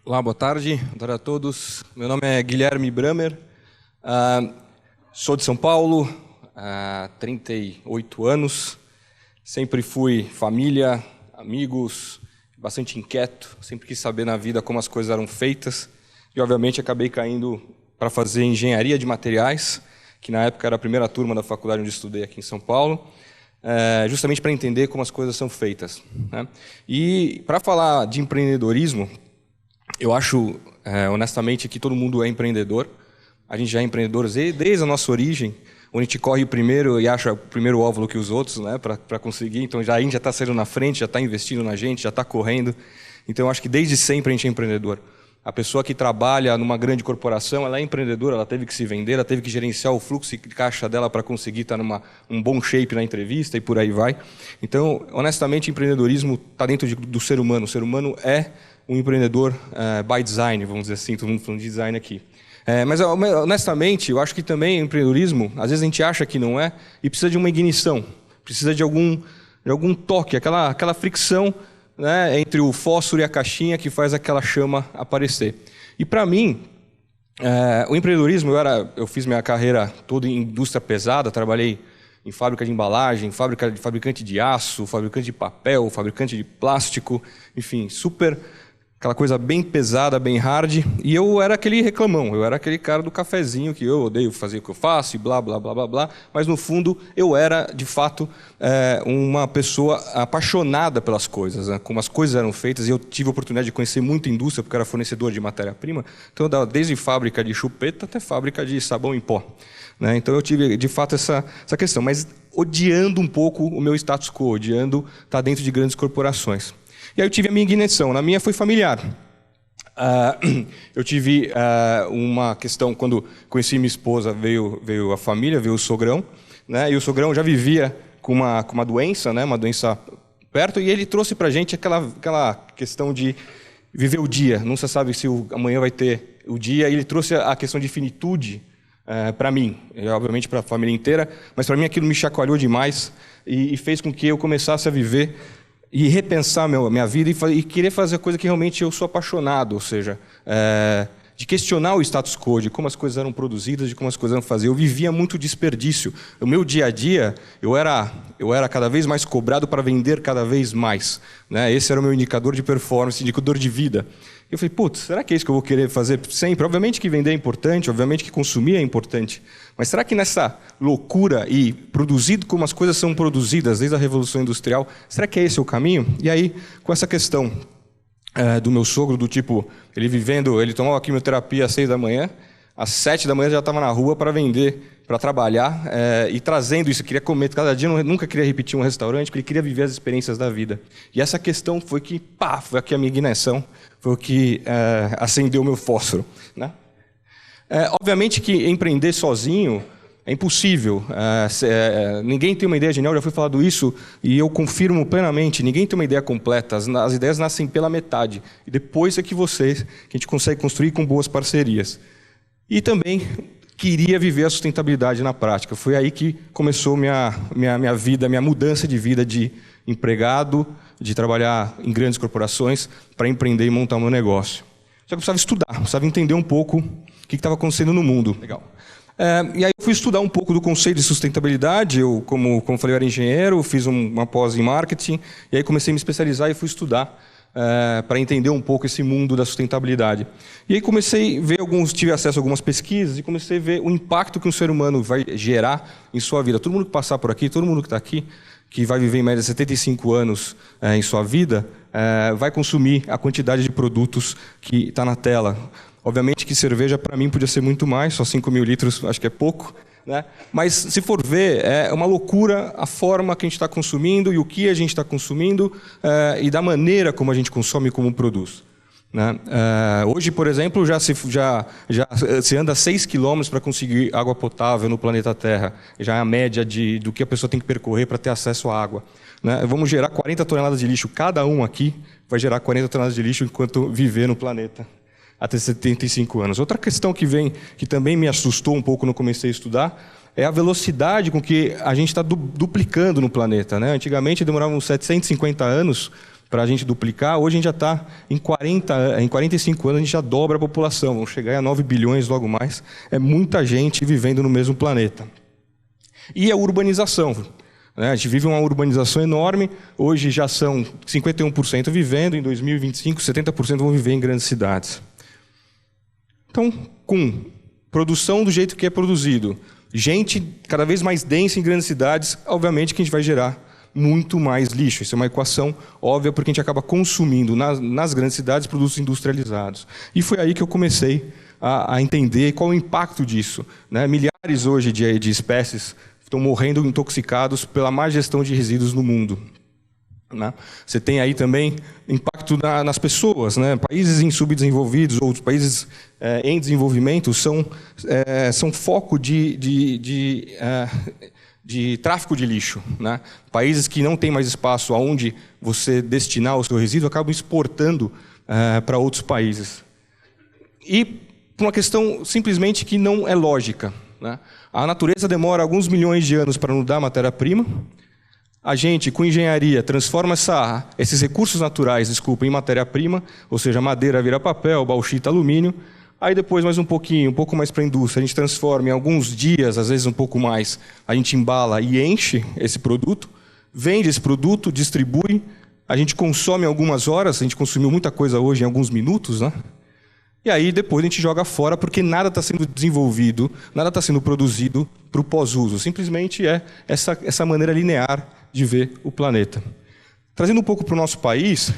Olá, boa tarde a todos. Meu nome é Guilherme Bramer, sou de São Paulo, há 38 anos. Sempre fui família, amigos, bastante inquieto, sempre quis saber na vida como as coisas eram feitas. E, obviamente, acabei caindo para fazer engenharia de materiais, que na época era a primeira turma da faculdade onde estudei aqui em São Paulo, justamente para entender como as coisas são feitas, né? E para falar de empreendedorismo, eu acho, honestamente, que todo mundo é empreendedor. A gente já é empreendedor desde a nossa origem, onde a gente corre primeiro e acha o primeiro óvulo que os outros, né, para conseguir. Então, a gente já está saindo na frente, já está investindo na gente, já está correndo. Então, eu acho que desde sempre a gente é empreendedor. A pessoa que trabalha numa grande corporação, ela é empreendedora, ela teve que se vender, ela teve que gerenciar o fluxo de caixa dela para conseguir estar num bom shape na entrevista e por aí vai. Então, honestamente, empreendedorismo está dentro do ser humano. O ser humano é um empreendedor by design, vamos dizer assim, todo mundo falando de design aqui. Mas, honestamente, eu acho que também o empreendedorismo, às vezes a gente acha que não é, e precisa de uma ignição, precisa de algum toque, aquela fricção, né, entre o fósforo e a caixinha que faz aquela chama aparecer. E para mim, o empreendedorismo, eu fiz minha carreira toda em indústria pesada, trabalhei em fábrica de embalagem, fabricante de aço, fabricante de papel, fabricante de plástico, enfim, aquela coisa bem pesada, bem hard, e eu era aquele reclamão, eu era aquele cara do cafezinho que eu odeio fazer o que eu faço e blá, blá, blá, blá, blá, mas no fundo eu era, de fato, uma pessoa apaixonada pelas coisas, né? Como as coisas eram feitas, e eu tive a oportunidade de conhecer muito a indústria, porque eu era fornecedor de matéria-prima, então desde fábrica de chupeta até fábrica de sabão em pó, né? Então eu tive, de fato, essa questão, mas odiando um pouco o meu status quo, odiando estar dentro de grandes corporações. E aí eu tive a minha ignição. Na minha foi familiar. Eu tive uma questão, quando conheci minha esposa, veio a família, veio o sogrão, né? E o sogrão já vivia com uma doença, né? Uma doença perto, e ele trouxe para a gente aquela questão de viver o dia. Não se sabe se amanhã vai ter o dia, e ele trouxe a questão de finitude para mim, e obviamente para a família inteira, mas para mim aquilo me chacoalhou demais e fez com que eu começasse a viver e repensar minha vida e querer fazer a coisa que realmente eu sou apaixonado, ou seja, de questionar o status quo, de como as coisas eram produzidas, de como as coisas eram fazer. Eu vivia muito desperdício. O meu dia a dia, eu era cada vez mais cobrado para vender cada vez mais, né? Esse era o meu indicador de performance, indicador de vida. Eu falei, putz, será que é isso que eu vou querer fazer sempre? Obviamente que vender é importante, obviamente que consumir é importante, mas será que nessa loucura e produzido como as coisas são produzidas desde a Revolução Industrial, será que é esse o caminho? E aí, com essa questão do meu sogro, do tipo, ele tomava quimioterapia às 6 da manhã, às 7 da manhã já estava na rua para vender, para trabalhar, e trazendo isso, queria comer cada dia, nunca queria repetir um restaurante, porque ele queria viver as experiências da vida. E essa questão foi foi aqui a minha ignição, foi o que acendeu o meu fósforo, né? Obviamente que empreender sozinho é impossível. Ninguém tem uma ideia genial, já foi falado isso, e eu confirmo plenamente, ninguém tem uma ideia completa, as ideias nascem pela metade, e depois é que a gente consegue construir com boas parcerias. E também queria viver a sustentabilidade na prática. Foi aí que começou minha vida, minha mudança de vida de empregado, de trabalhar em grandes corporações, para empreender e montar o meu negócio. Só que eu precisava estudar, precisava entender um pouco o que estava acontecendo no mundo. Legal. E aí eu fui estudar um pouco do conceito de sustentabilidade. Eu, como falei, eu era engenheiro, fiz uma pós em marketing, e aí comecei a me especializar e fui estudar para entender um pouco esse mundo da sustentabilidade. E aí comecei a ver tive acesso a algumas pesquisas e comecei a ver o impacto que um ser humano vai gerar em sua vida. Todo mundo que passar por aqui, todo mundo que está aqui, que vai viver em média 75 anos em sua vida, vai consumir a quantidade de produtos que está na tela. Obviamente que cerveja, para mim, podia ser muito mais, só 5.000 litros, acho que é pouco, né? Mas, se for ver, é uma loucura a forma que a gente está consumindo e o que a gente está consumindo e da maneira como a gente consome e como produz, né? Hoje, por exemplo, já se anda 6 quilômetros para conseguir água potável no planeta Terra. Já é a média do que a pessoa tem que percorrer para ter acesso à água, né? Vamos gerar 40 toneladas de lixo. Cada um aqui vai gerar 40 toneladas de lixo enquanto viver no planeta até 75 anos. Outra questão que também me assustou um pouco quando comecei a estudar, é a velocidade com que a gente está duplicando no planeta, né? Antigamente demorava uns 750 anos para a gente duplicar. Hoje a gente já está em 45 anos, a gente já dobra a população, vamos chegar a 9 bilhões logo mais. É muita gente vivendo no mesmo planeta. E a urbanização. A gente vive uma urbanização enorme, hoje já são 51% vivendo, em 2025 70% vão viver em grandes cidades. Então, com produção do jeito que é produzido, gente cada vez mais densa em grandes cidades, obviamente que a gente vai gerar muito mais lixo. Isso é uma equação óbvia, porque a gente acaba consumindo nas grandes cidades produtos industrializados. E foi aí que eu comecei a entender qual o impacto disso. Milhares hoje de espécies estão morrendo intoxicados pela má gestão de resíduos no mundo. Você tem aí também impacto nas pessoas. Países em subdesenvolvidos ou países em desenvolvimento são foco de tráfico de lixo. Países que não têm mais espaço aonde você destinar o seu resíduo acabam exportando para outros países. E por uma questão simplesmente que não é lógica. A natureza demora alguns milhões de anos para nos dar matéria-prima. A gente, com engenharia, transforma esses recursos naturais, em matéria-prima, ou seja, madeira vira papel, bauxita, alumínio. Aí depois mais um pouco mais para a indústria, a gente transforma em alguns dias, às vezes um pouco mais, a gente embala e enche esse produto, vende esse produto, distribui, a gente consome em algumas horas, a gente consumiu muita coisa hoje em alguns minutos, E aí depois a gente joga fora porque nada está sendo desenvolvido, nada está sendo produzido para o pós-uso. Simplesmente é essa maneira linear de ver o planeta. Trazendo um pouco para o nosso país,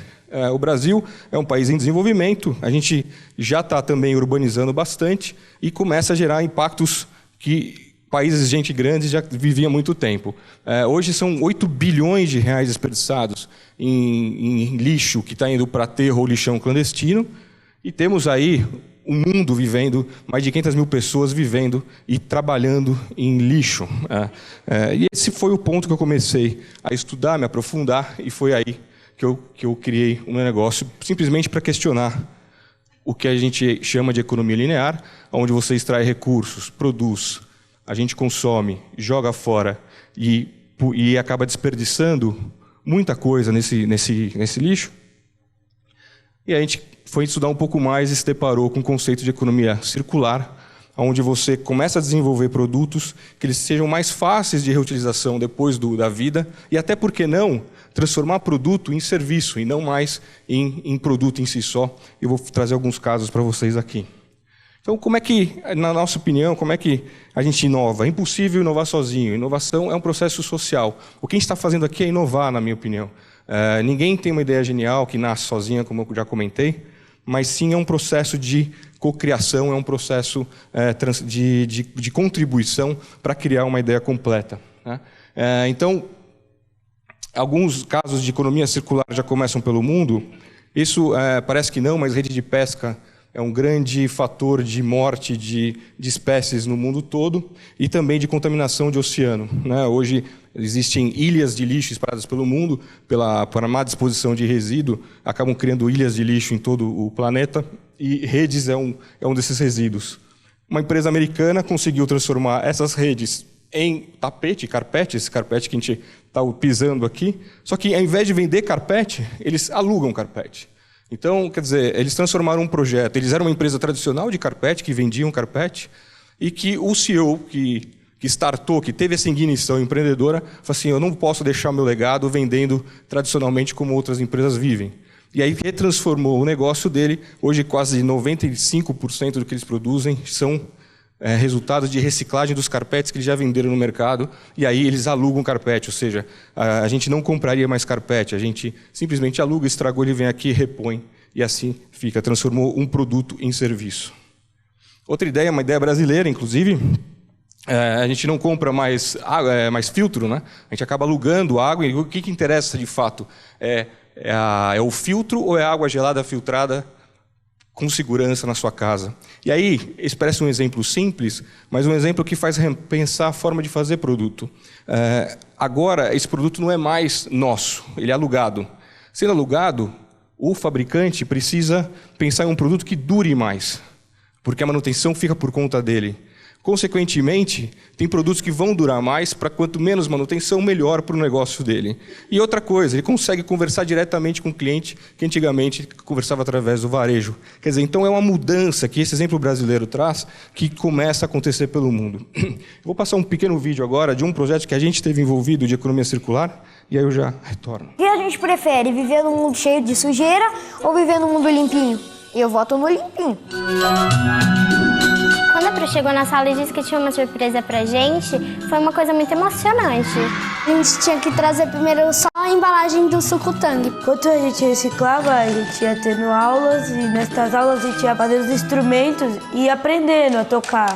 o Brasil é um país em desenvolvimento, a gente já está também urbanizando bastante e começa a gerar impactos que países de gente grande já viviam há muito tempo. Hoje são 8 bilhões de reais desperdiçados em lixo que está indo para aterro ou lixão clandestino, e temos aí um mundo vivendo, mais de 500 mil pessoas vivendo e trabalhando em lixo. E esse foi o ponto que eu comecei a estudar, me aprofundar, e foi aí que eu criei um negócio, simplesmente para questionar o que a gente chama de economia linear, onde você extrai recursos, produz, a gente consome, joga fora e acaba desperdiçando muita coisa nesse lixo. E a gente foi estudar um pouco mais e se deparou com o conceito de economia circular, onde você começa a desenvolver produtos que eles sejam mais fáceis de reutilização depois da vida, e até, por que não, transformar produto em serviço, e não mais em produto em si só. Eu vou trazer alguns casos para vocês aqui. Então, como é que, na nossa opinião, como é que a gente inova? É impossível inovar sozinho. Inovação é um processo social. O que a gente está fazendo aqui é inovar, na minha opinião. Ninguém tem uma ideia genial que nasce sozinha, como eu já comentei, mas sim é um processo de cocriação, é um processo de contribuição para criar uma ideia completa. Então, alguns casos de economia circular já começam pelo mundo. Isso parece que não, mas rede de pesca é um grande fator de morte de espécies no mundo todo e também de contaminação de oceano. Hoje existem ilhas de lixo espalhadas pelo mundo, pela má disposição de resíduo, acabam criando ilhas de lixo em todo o planeta, e redes é um desses resíduos. Uma empresa americana conseguiu transformar essas redes em carpete, esse carpete que a gente está pisando aqui, só que ao invés de vender carpete, eles alugam carpete. Então, quer dizer, eles transformaram um projeto, eles eram uma empresa tradicional de carpete, que vendiam carpete, e que o CEO que startou, que teve essa ignição empreendedora, falou assim, eu não posso deixar meu legado vendendo tradicionalmente como outras empresas vivem. E aí retransformou o negócio dele, hoje quase 95% do que eles produzem são resultado de reciclagem dos carpetes que eles já venderam no mercado, e aí eles alugam carpete, ou seja, a gente não compraria mais carpete, a gente simplesmente aluga, estragou, ele vem aqui, repõe, e assim fica, transformou um produto em serviço. Outra ideia, uma ideia brasileira, inclusive, a gente não compra mais filtro, A gente acaba alugando água, e o que interessa de fato? É o filtro ou é a água gelada filtrada com segurança na sua casa? E aí, esse parece um exemplo simples, mas um exemplo que faz repensar a forma de fazer produto. Agora, esse produto não é mais nosso, ele é alugado. Sendo alugado, o fabricante precisa pensar em um produto que dure mais, porque a manutenção fica por conta dele. Consequentemente, tem produtos que vão durar mais, para quanto menos manutenção, melhor para o negócio dele. E outra coisa, ele consegue conversar diretamente com o cliente, que antigamente conversava através do varejo. Quer dizer, então é uma mudança que esse exemplo brasileiro traz, que começa a acontecer pelo mundo. Eu vou passar um pequeno vídeo agora de um projeto que a gente esteve envolvido de economia circular, e aí eu já retorno. O que a gente prefere, viver num mundo cheio de sujeira ou viver num mundo limpinho? Eu voto no limpinho. Quando a Pro chegou na sala e disse que tinha uma surpresa pra gente, foi uma coisa muito emocionante. A gente tinha que trazer primeiro só a embalagem do suco-tangue. Enquanto a gente reciclava, a gente ia tendo aulas, e nessas aulas a gente ia fazer os instrumentos e ia aprendendo a tocar.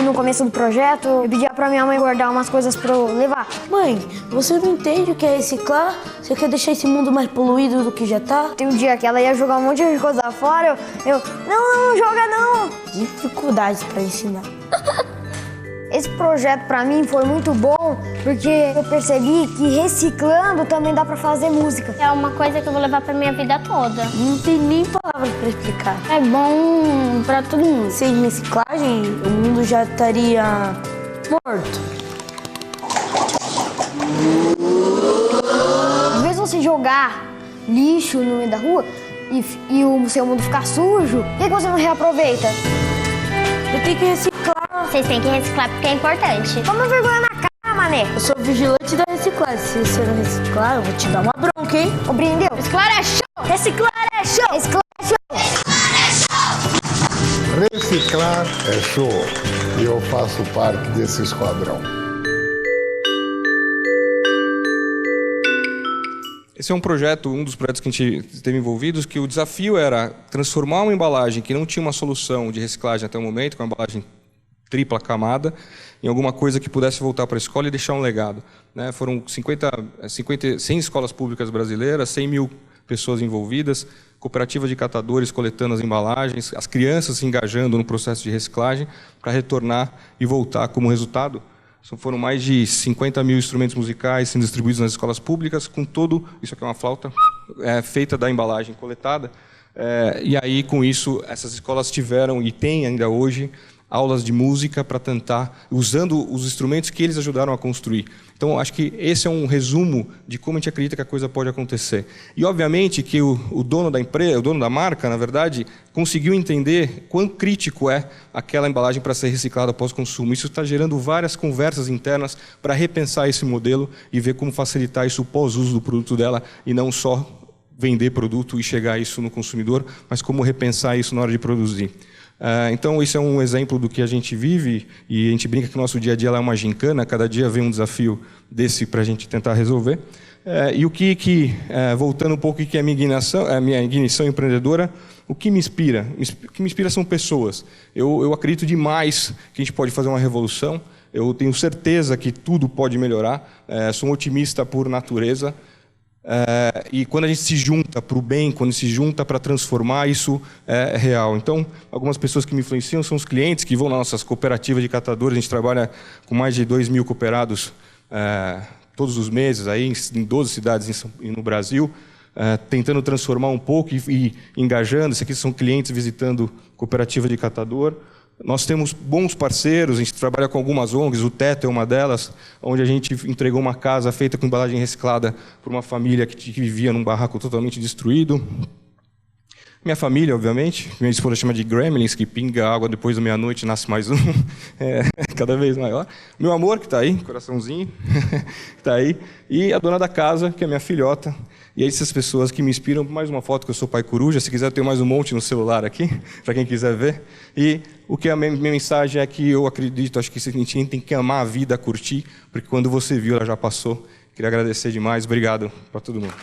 No começo do projeto, eu pedia pra minha mãe guardar umas coisas pra eu levar. Mãe, você não entende o que é reciclar? Você quer deixar esse mundo mais poluído do que já tá? Tem um dia que ela ia jogar um monte de coisa fora, não joga não. Dificuldades pra ensinar. Esse projeto pra mim foi muito bom, porque eu percebi que reciclando também dá pra fazer música. É uma coisa que eu vou levar pra minha vida toda. Não tem nem palavras pra explicar. É bom pra todo mundo. Sem reciclagem, o mundo já estaria morto. Às vezes você jogar lixo no meio da rua e o seu mundo ficar sujo, por que você não reaproveita? Eu tenho que reciclar. Vocês têm que reciclar porque é importante. Toma vergonha na cara, mané. Eu sou vigilante da reciclagem. Se você não reciclar, eu vou te dar uma bronca, hein? Compreendeu? Reciclar é show! Reciclar é show! Reciclar é show! Reciclar é show. E eu faço parte desse esquadrão. Esse é um projeto, um dos projetos que a gente teve envolvidos, que o desafio era transformar uma embalagem que não tinha uma solução de reciclagem até o momento, com uma embalagem tripla camada, em alguma coisa que pudesse voltar para a escola e deixar um legado. Né? Foram 100 escolas públicas brasileiras, 100 mil pessoas envolvidas, cooperativas de catadores coletando as embalagens, as crianças se engajando no processo de reciclagem para retornar e voltar como resultado. Foram mais de 50 mil instrumentos musicais sendo distribuídos nas escolas públicas, com todo, isso aqui é uma flauta, feita da embalagem coletada. E aí, com isso, essas escolas tiveram, e têm ainda hoje, aulas de música para tentar, usando os instrumentos que eles ajudaram a construir. Então, acho que esse é um resumo de como a gente acredita que a coisa pode acontecer. E, obviamente, que o dono da empresa, o dono da marca, na verdade, conseguiu entender quão crítico é aquela embalagem para ser reciclada após consumo. Isso está gerando várias conversas internas para repensar esse modelo e ver como facilitar isso pós-uso do produto dela e não só vender produto e chegar isso no consumidor, mas como repensar isso na hora de produzir. Então, isso é um exemplo do que a gente vive, e a gente brinca que o nosso dia a dia lá é uma gincana, cada dia vem um desafio desse para a gente tentar resolver. E o voltando um pouco, o que é a minha ignição empreendedora, o que me inspira? O que me inspira são pessoas. Eu acredito demais que a gente pode fazer uma revolução, eu tenho certeza que tudo pode melhorar, sou um otimista por natureza. E quando a gente se junta para o bem, quando se junta para transformar, isso é real. Então, algumas pessoas que me influenciam são os clientes que vão nas nossas cooperativas de catadores. A gente trabalha com mais de 2 mil cooperados todos os meses, aí, em 12 cidades no Brasil, tentando transformar um pouco e engajando. Esses aqui são clientes visitando cooperativa de catador. Nós temos bons parceiros, a gente trabalha com algumas ONGs, o Teto é uma delas, onde a gente entregou uma casa feita com embalagem reciclada para uma família que vivia num barraco totalmente destruído. Minha família, obviamente, minha esposa chama de Gremlins, que pinga água depois da meia-noite, nasce mais um, cada vez maior. Meu amor, que está aí, coraçãozinho, que está aí. E a dona da casa, que é minha filhota. E essas pessoas que me inspiram, mais uma foto que eu sou pai coruja, se quiser eu tenho mais um monte no celular aqui, para quem quiser ver. E o que a minha mensagem é que eu acredito, acho que a gente tem que amar a vida, curtir, porque quando você viu, ela já passou. Queria agradecer demais, obrigado para todo mundo.